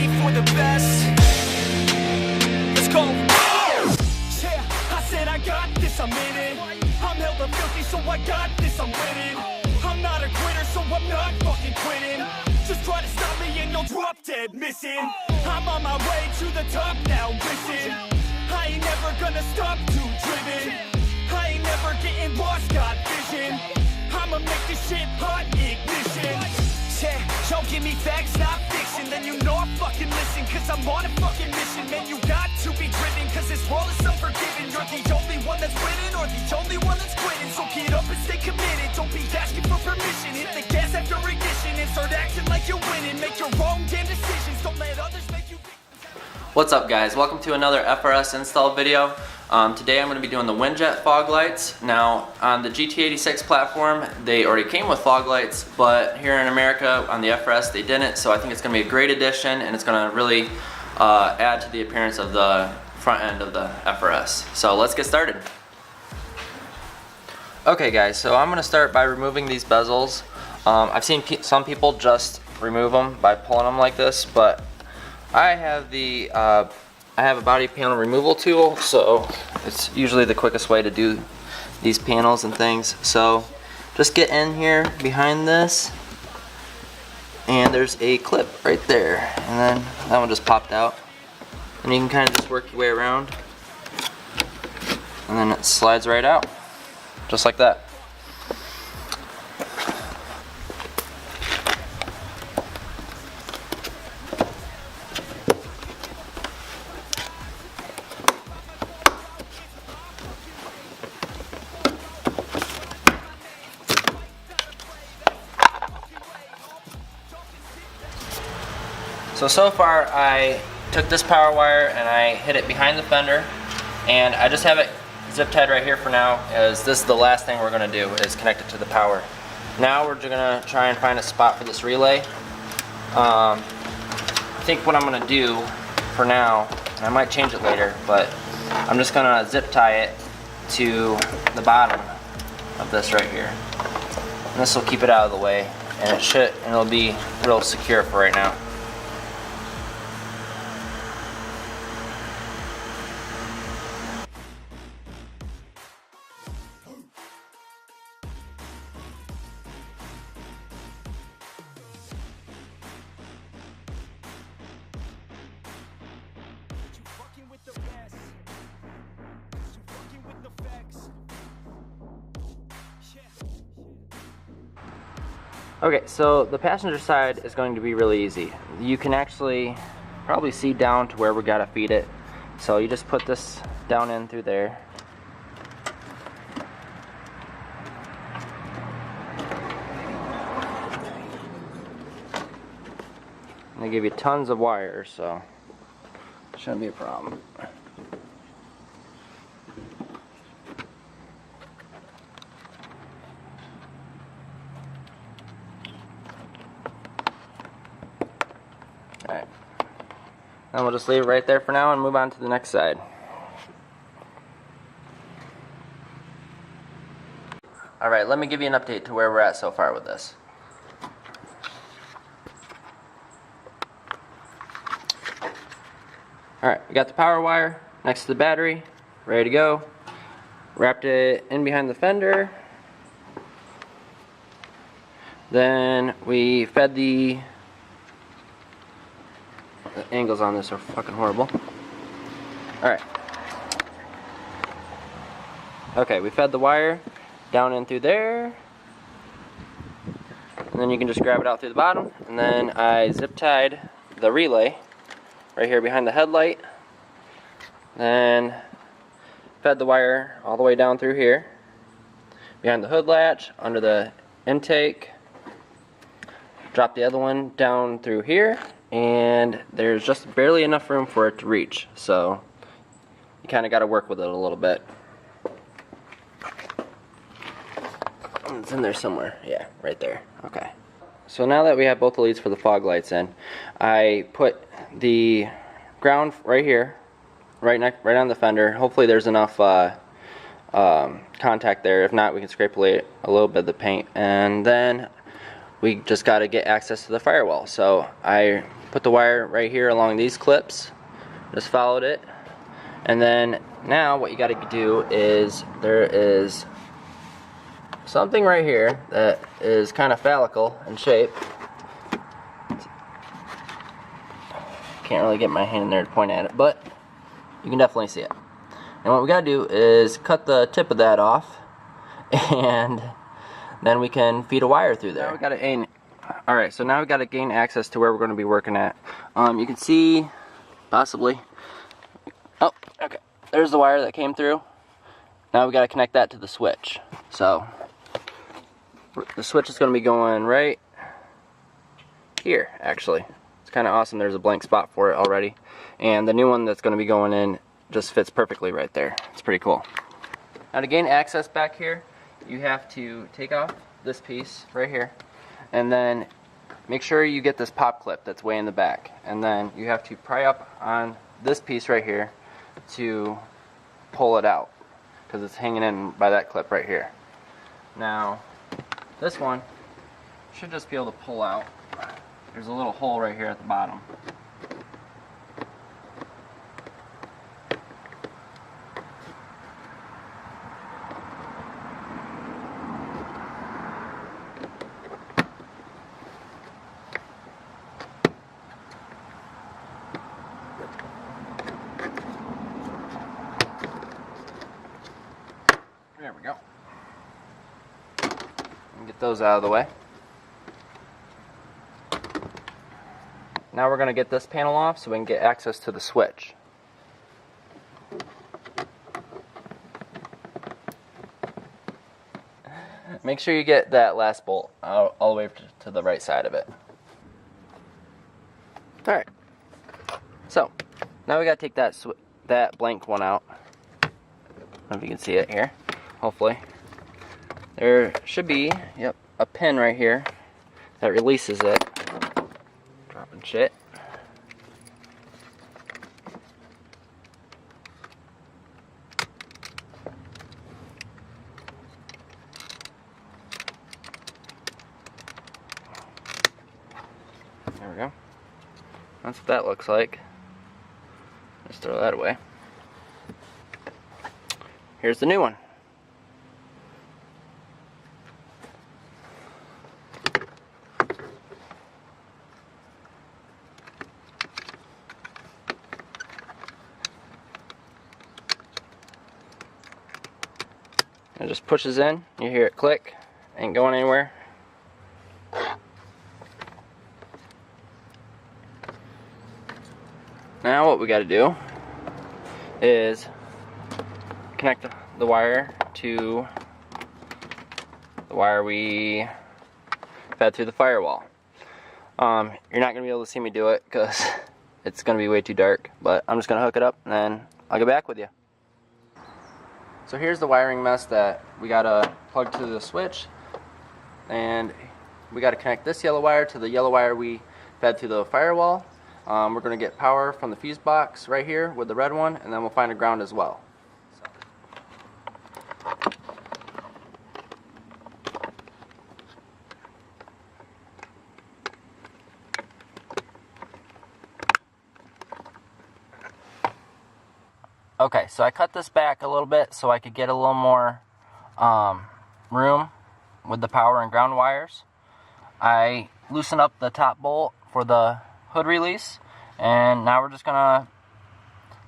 wait for the best. Let's go. Yeah, I said I got this, I'm in it. I'm hella filthy, so I got this, I'm winning. I'm not a quitter, so I'm not fucking quitting. Just try to stop me and you'll drop dead missing. I'm on my way to the top now, listen. I ain't never gonna stop, too driven. I ain't never getting lost, got vision. I'ma make this shit hot, ignition. Yeah, y'all give me facts, not fiction. Then you know I fucking listen, cause I'm on a fucking mission. Man, you got to be driven, cause this world is unforgiving. You're the only one that's winning, or the only one that's quitting. So get up and stay committed, don't be asking for permission. Hit the gas after ignition and start acting like you're winning. Make your own damn decisions, don't let others make you. What's up guys, welcome to another FRS install video. Today I'm going to be doing the Winjet fog lights. Now on the GT86 platform they already came with fog lights, but here in America on the FRS they didn't, so I think it's going to be a great addition and it's going to really add to the appearance of the front end of the FRS. So let's get started. Okay guys, so I'm going to start by removing these bezels. I've seen some people just remove them by pulling them like this, but I have a body panel removal tool, so it's usually the quickest way to do these panels and things. So just get in here behind this, and there's a clip right there, and then that one just popped out, and you can kind of just work your way around, and then it slides right out, just like that. So far I took this power wire and I hid it behind the fender, and I just have it zip tied right here for now, as this is the last thing we're going to do is connect it to the power. Now we're going to try and find a spot for this relay. I think what I'm going to do for now, and I might change it later, but I'm just going to zip tie it to the bottom of this right here. And this will keep it out of the way, and it'll be real secure for right now. Okay, so the passenger side is going to be really easy. You can actually probably see down to where we gotta feed it. So you just put this down in through there. And they give you tons of wires, so it shouldn't be a problem. Alright, then we'll just leave it right there for now and move on to the next side. Alright, let me give you an update to where we're at so far with this. Alright, we got the power wire next to the battery, ready to go. Wrapped it in behind the fender. Then we fed the angles on this are fucking horrible. Alright. Okay, we fed the wire down in through there. And then you can just grab it out through the bottom. And then I zip tied the relay right here behind the headlight. Then fed the wire all the way down through here. Behind the hood latch, under the intake. Drop the other one down through here. And there's just barely enough room for it to reach, so you kind of got to work with it a little bit. It's in there somewhere. Yeah, right there. Okay. So now that we have both the leads for the fog lights in, I put the ground right here, right on the fender. Hopefully there's enough contact there. If not, we can scrape away a little bit of the paint, and then we just got to get access to the firewall. So I put the wire right here along these clips. Just followed it. And then now what you got to do is there is something right here that is kind of phallical in shape. Can't really get my hand in there to point at it, but you can definitely see it. And what we got to do is cut the tip of that off, and then we can feed a wire through there. Now we got to aim. Alright, so now we got to gain access to where we're going to be working at. You can see, possibly, oh, okay, there's the wire that came through. Now we got to connect that to the switch. So, the switch is going to be going right here, actually. It's kind of awesome, there's a blank spot for it already. And the new one that's going to be going in just fits perfectly right there. It's pretty cool. Now to gain access back here, you have to take off this piece right here, and then make sure you get this pop clip that's way in the back, and then you have to pry up on this piece right here to pull it out, because it's hanging in by that clip right here. Now this one should just be able to pull out. There's a little hole right here at the bottom. There we go. Get those out of the way. Now we're going to get this panel off so we can get access to the switch. Make sure you get that last bolt all the way to the right side of it. Alright, so now we got to take that blank one out. I don't know if you can see it here, hopefully. There should be, yep, a pin right here that releases it. Dropping shit. There we go. That's what that looks like. Just throw that away. Here's the new one. It just pushes in, you hear it click, ain't going anywhere. Now what we got to do is connect the wire to the wire we fed through the firewall. You're not going to be able to see me do it because it's going to be way too dark, but I'm just going to hook it up and then I'll get back with you. So here's the wiring mess that we gotta plug to the switch, and we gotta connect this yellow wire to the yellow wire we fed through the firewall. We're gonna get power from the fuse box right here with the red one, and then we'll find a ground as well. Okay, so I cut this back a little bit so I could get a little more room with the power and ground wires. I loosened up the top bolt for the hood release, and now we're just gonna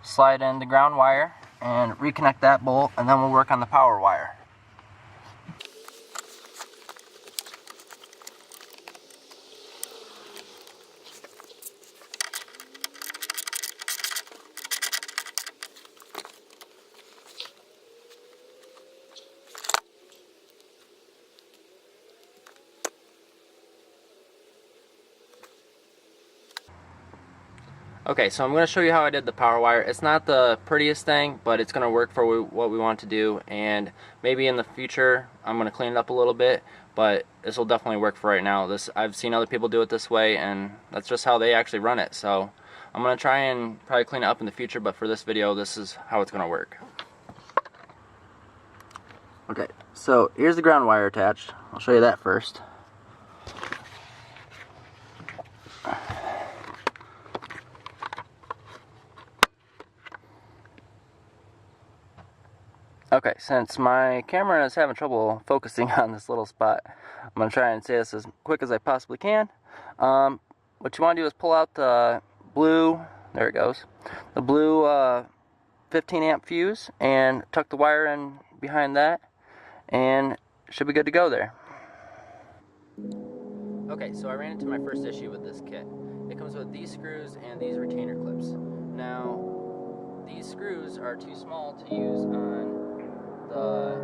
slide in the ground wire and reconnect that bolt, and then we'll work on the power wire. Okay, so I'm going to show you how I did the power wire. It's not the prettiest thing, but it's going to work for what we want to do, and maybe in the future I'm going to clean it up a little bit, but this will definitely work for right now. I've seen other people do it this way, and that's just how they actually run it. So I'm going to try and probably clean it up in the future, but for this video, this is how it's going to work. Okay, so here's the ground wire attached. I'll show you that first. Okay, since my camera is having trouble focusing on this little spot, I'm going to try and say this as quick as I possibly can. What you want to do is pull out the blue, there it goes, the blue 15 amp fuse and tuck the wire in behind that, and it should be good to go there. Okay, so I ran into my first issue with this kit. It comes with these screws and these retainer clips. Now, these screws are too small to use on the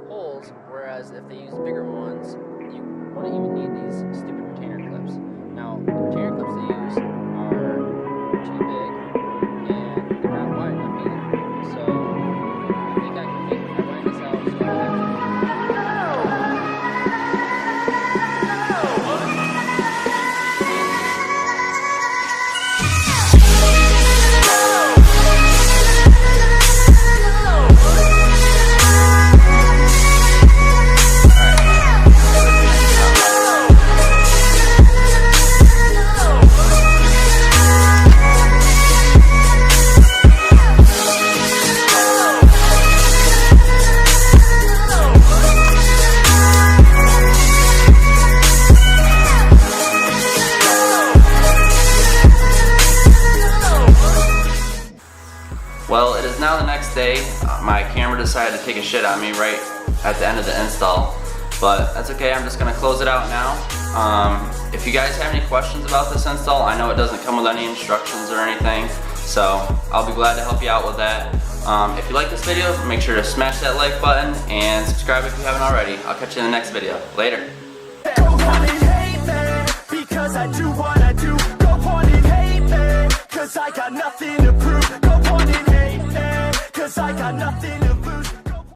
holes, whereas if they use bigger ones, you wouldn't even need these stupid retainer clips. Now, the retainer clips they use are too big, and they're not wide enough either. So, I think I can line this out so I Well, it is now the next day. My camera decided to take a shit on me right at the end of the install, but that's okay. I'm just gonna close it out now. If you guys have any questions about this install, I know it doesn't come with any instructions or anything, so I'll be glad to help you out with that. If you like this video, make sure to smash that like button and subscribe if you haven't already. I'll catch you in the next video. Later. Go on and hate me, because I do what I do. Go on and hate me, cause I got nothing to prove. Go on and hate me, cause I got nothing to prove.